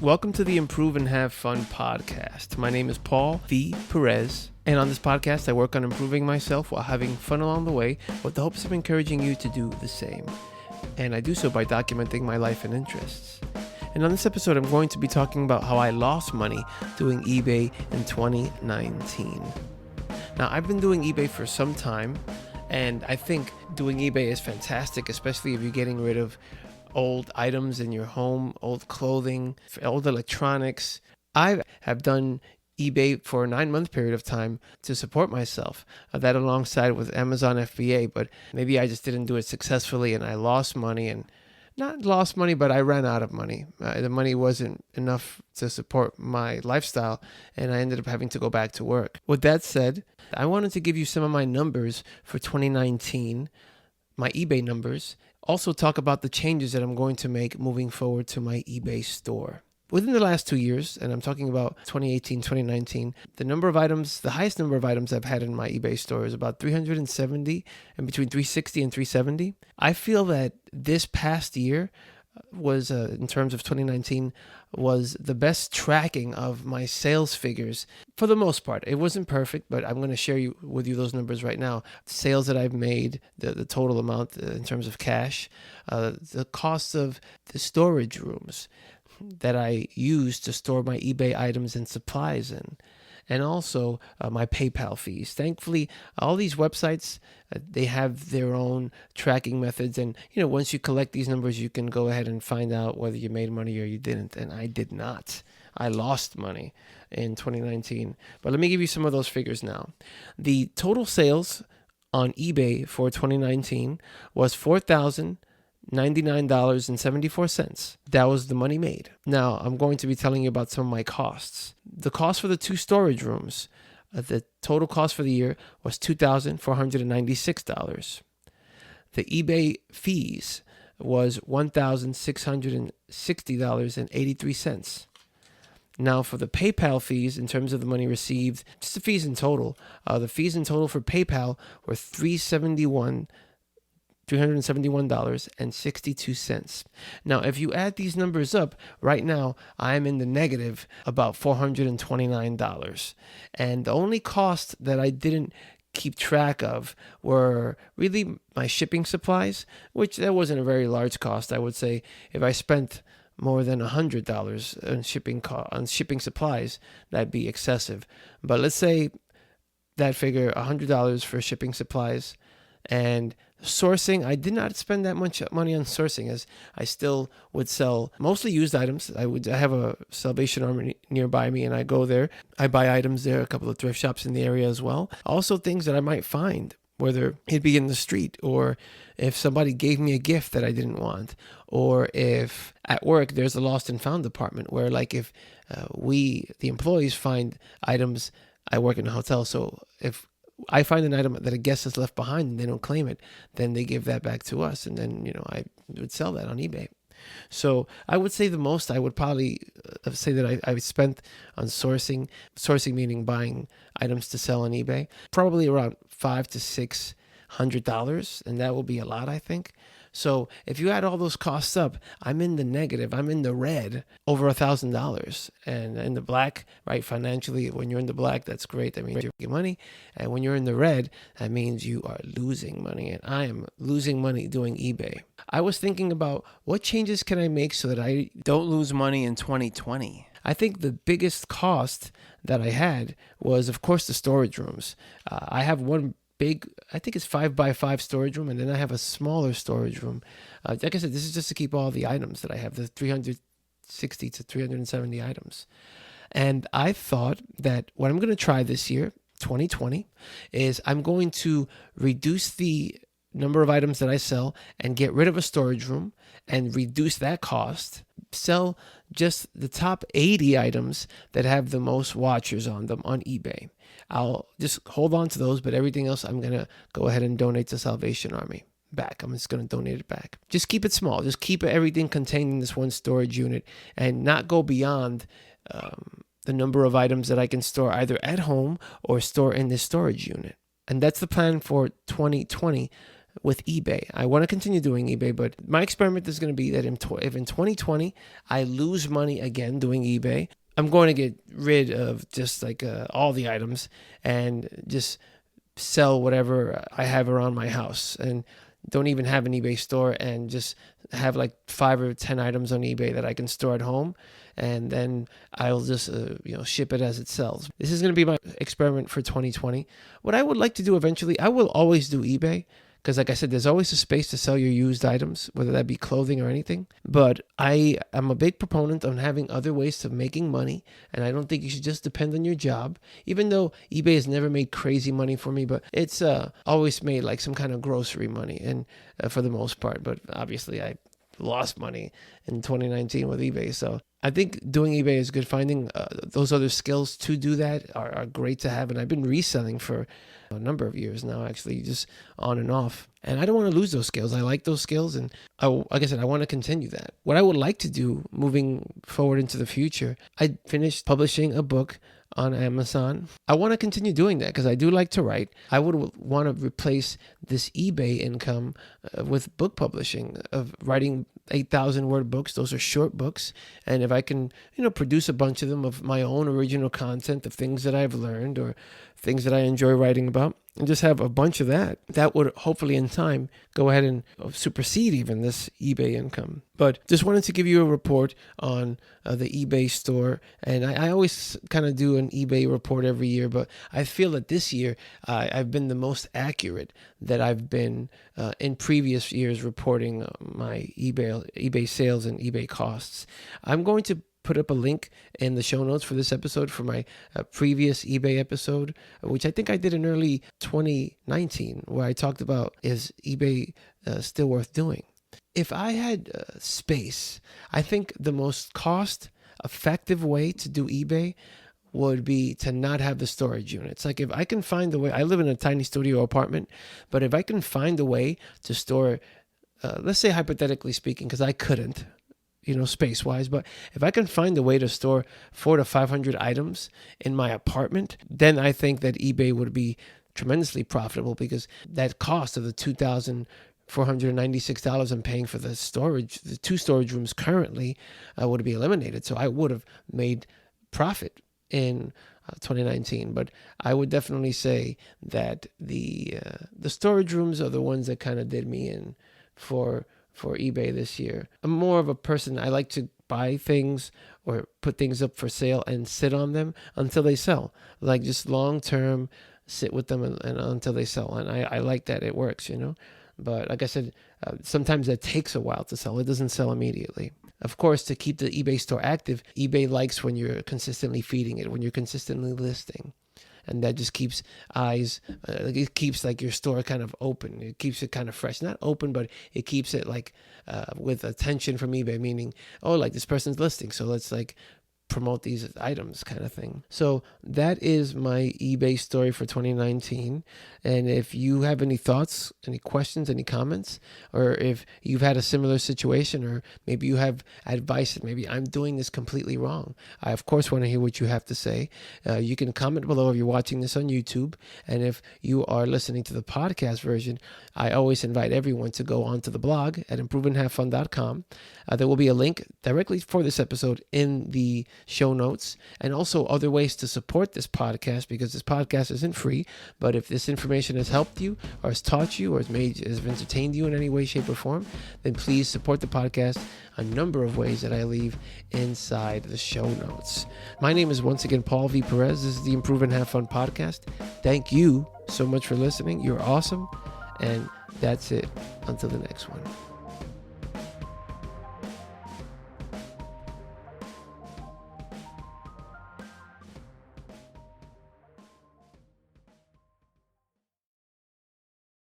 Welcome to the Improve and Have Fun podcast. My name is Paul V. Perez, and on this podcast, I work on improving myself while having fun along the way with the hopes of encouraging you to do the same. And I do so by documenting my life and interests. And on this episode, I'm going to be talking about how I lost money doing eBay in 2019. Now, I've been doing eBay for some time, and I think doing eBay is fantastic, especially if you're getting rid of old items in your home, old clothing, old electronics. I have done eBay for a 9-month period of time to support myself, that alongside with Amazon FBA, but maybe I just didn't do it successfully and I lost money, and not lost money, but I ran out of money. The money wasn't enough to support my lifestyle, and I ended up having to go back to work. With that said, I wanted to give you some of my numbers for 2019, my eBay numbers. Also talk about the changes that I'm going to make moving forward to my eBay store. Within the last 2 years, and I'm talking about 2018, 2019, the highest number of items I've had in my eBay store is about 370, and between 360 and 370. I feel that this past year was, in terms of 2019, was the best tracking of my sales figures for the most part. It wasn't perfect, but I'm going to share with you those numbers right now. Sales that I've made, the total amount in terms of cash, the cost of the storage rooms that I use to store my eBay items and supplies in, and also my PayPal fees. Thankfully, all these websites, they have their own tracking methods. And, once you collect these numbers, you can go ahead and find out whether you made money or you didn't. And I did not. I lost money in 2019. But let me give you some of those figures now. The total sales on eBay for 2019 was $4,099.74. That was the money made. Now, I'm going to be telling you about some of my costs. The cost for the 2 storage rooms, the total cost for the year was $2,496. The eBay fees was $1,660.83. Now, for the PayPal fees, in terms of the money received, just the fees in total, the fees in total for PayPal were $371.62. Now, if you add these numbers up, right now, I'm in the negative about $429. And the only cost that I didn't keep track of were really my shipping supplies, which that wasn't a very large cost. I would say if I spent more than $100 on shipping supplies, that'd be excessive. But let's say that figure, $100 for shipping supplies. And sourcing, I did not spend that much money on sourcing, as I still would sell mostly used items. I have a Salvation Army nearby me, and I go there. I buy items there, a couple of thrift shops in the area as well. Also things that I might find, whether it be in the street, or if somebody gave me a gift that I didn't want, or if at work there's a lost and found department where, like, if the employees find items. I work in a hotel, so if I find an item that a guest has left behind and they don't claim it, then they give that back to us. And then, I would sell that on eBay. So I would say the most I would probably say that I spent on sourcing meaning buying items to sell on eBay, probably around $500 to $600. And that will be a lot, I think. So if you add all those costs up, I'm in the negative. I'm in the red over $1,000. And in the black, right, financially, when you're in the black, that's great. That means you're making money. And when you're in the red, that means you are losing money. And I am losing money doing eBay. I was thinking about what changes can I make so that I don't lose money in 2020. I think the biggest cost that I had was, of course, the storage rooms. I have one big, I think it's 5x5 storage room, and then I have a smaller storage room. Like I said, this is just to keep all the items that I have, the 360 to 370 items. And I thought that what I'm going to try this year, 2020, is I'm going to reduce the number of items that I sell and get rid of a storage room and reduce that cost. Sell just the top 80 items that have the most watchers on them on eBay. I'll just hold on to those, but everything else I'm going to go ahead and donate to Salvation Army back. I'm just going to donate it back. Just keep it small. Just keep everything contained in this one storage unit and not go beyond the number of items that I can store either at home or store in this storage unit. And that's the plan for 2020. with eBay. I want to continue doing eBay, but my experiment is going to be that if in 2020 I lose money again doing eBay, I'm going to get rid of just like all the items and just sell whatever I have around my house, and don't even have an eBay store, and just have like 5 or 10 items on eBay that I can store at home, and then I'll just ship it as it sells. This is going to be my experiment for 2020. What I would like to do eventually, I will always do eBay, because like I said, there's always a space to sell your used items, whether that be clothing or anything. But I am a big proponent on having other ways of making money, and I don't think you should just depend on your job, even though eBay has never made crazy money for me, but it's always made like some kind of grocery money, and for the most part. But obviously I lost money in 2019 with eBay. So I think doing eBay is good. Finding those other skills to do that are great to have. And I've been reselling for a number of years now, actually, just on and off. And I don't want to lose those skills. I like those skills. And like I said, I want to continue that. What I would like to do moving forward into the future, I finished publishing a book on Amazon. I want to continue doing that because I do like to write. I would want to replace this eBay income with book publishing, of writing 8,000 word books. Those are short books. And if I can, produce a bunch of them of my own original content, of things that I've learned or things that I enjoy writing about, and just have a bunch of that would hopefully in time go ahead and supersede even this eBay income. But just wanted to give you a report on the eBay store. And I always kind of do an eBay report every year, but I feel that this year I've been the most accurate that I've been in previous years reporting my eBay sales and eBay costs. I'm going to put up a link in the show notes for this episode for my previous eBay episode, which I think I did in early 2019, where I talked about, is eBay still worth doing? If I had space, I think the most cost-effective way to do eBay would be to not have the storage units. Like if I can find a way, I live in a tiny studio apartment, but if I can find a way to store, let's say hypothetically speaking, because I couldn't, space-wise, but if I can find a way to store 400 to 500 items in my apartment, then I think that eBay would be tremendously profitable, because that cost of the $2,496 I'm paying for the 2 storage rooms currently would be eliminated. So I would have made profit in 2019. But I would definitely say that the storage rooms are the ones that kind of did me in for eBay this year. I'm more of a person, I like to buy things or put things up for sale and sit on them until they sell. Like just long term, sit with them and until they sell. And I like that. It works, But like I said, sometimes it takes a while to sell. It doesn't sell immediately. Of course, to keep the eBay store active, eBay likes when you're consistently feeding it, when you're consistently listing. And that just keeps it keeps like your store kind of open. It keeps it kind of fresh. Not open, but it keeps it like with attention from eBay, meaning, like this person's listing, so let's like promote these items kind of thing. So that is my eBay story for 2019. And if you have any thoughts, any questions, any comments, or if you've had a similar situation, or maybe you have advice that maybe I'm doing this completely wrong, I of course want to hear what you have to say. You can comment below if you're watching this on YouTube. And if you are listening to the podcast version, I always invite everyone to go onto the blog at improveandhavefun.com. There will be a link directly for this episode in the show notes, and also other ways to support this podcast, because this podcast isn't free. But if this information has helped you, or has taught you, or has entertained you in any way, shape, or form, then please support the podcast a number of ways that I leave inside the show notes. My name is once again Paul V. Perez. This is the Improve and Have Fun podcast. Thank you so much for listening. You're awesome. And that's it. Until the next one.